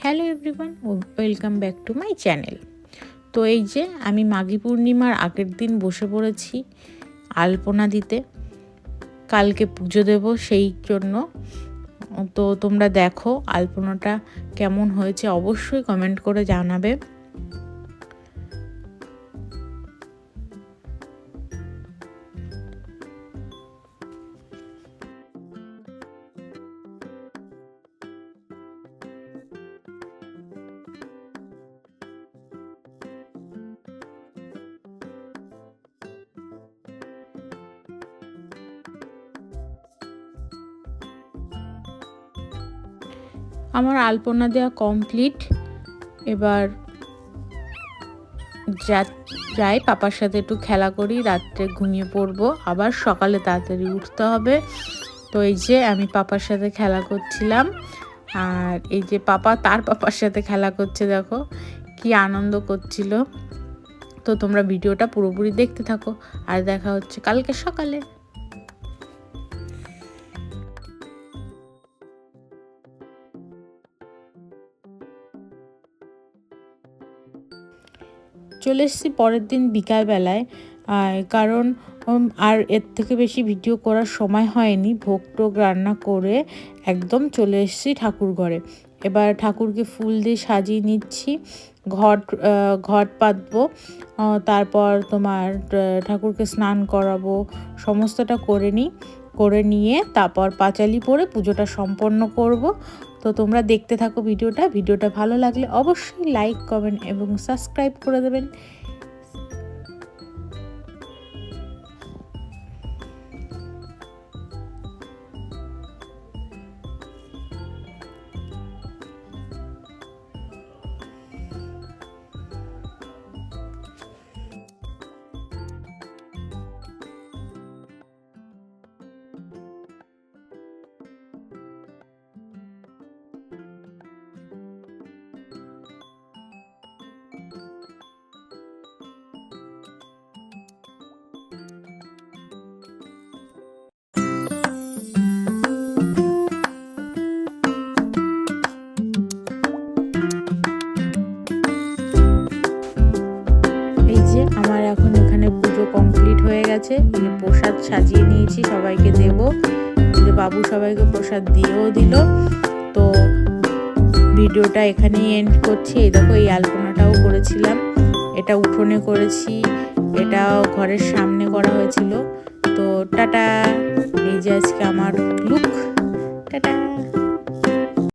Hello everyone, welcome back to my channel. তো এই যে আমি মাঘী পূর্ণিমার আগের দিন বসে পড়েছি আলপনা দিতে, কালকে পুজো দেব সেই জন্য। তো তোমরা দেখো আলপনাটা কেমন হয়েছে, অবশ্যই কমেন্ট করে জানাবে। আমার আলপনা দেওয়া কমপ্লিট। এবার যাই পাপার সাথে একটু খেলা করি, রাত্রে ঘুমিয়ে পড়বো, আবার সকালে তাড়াতাড়ি উঠতে হবে। তো এই যে আমি পাপার সাথে খেলা করছিলাম, আর এই যে পাপা তার পাপার সাথে খেলা করছে, দেখো কি আনন্দ করছিল। তো তোমরা ভিডিওটা পুরোপুরি দেখতে থাকো, আর দেখা হচ্ছে কালকে সকালে। চলে এসেছি পরের দিন বিকালবেলায়, কারণ আর এর থেকে বেশি ভিডিও করার সময় হয়নি। ভোগ টোগ রান্না করে একদম চলে এসেছি ঠাকুর ঘরে। এবার ঠাকুরকে ফুল দিয়ে সাজিয়ে নিচ্ছি, ঘট পাতবো, তারপর তোমার ঠাকুরকে স্নান করাবো, সমস্তটা করে নিয়ে তারপর পাঁচালি পরে পুজোটা সম্পন্ন করব। তো তোমরা দেখতে থাকো ভিডিওটা ভালো লাগলে অবশ্যই লাইক, কমেন্ট এবং সাবস্ক্রাইব করে দেবেন। আমার এখন এখানে পুজো কমপ্লিট হয়ে গেছে, প্রসাদ সাজিয়ে নিয়েছি, সবাইকে দেব। যে বাবু সবাইকে প্রসাদ দিয়েও দিল। তো ভিডিওটা এখানেই এন্ড করছি। এই দেখো এই আলপনাটাও করেছিলাম, এটা উঠোনে করেছি, এটা ঘরের সামনে করা হয়েছিল। তো টাটা, এই যে আজকে আমার লুক, টাটা।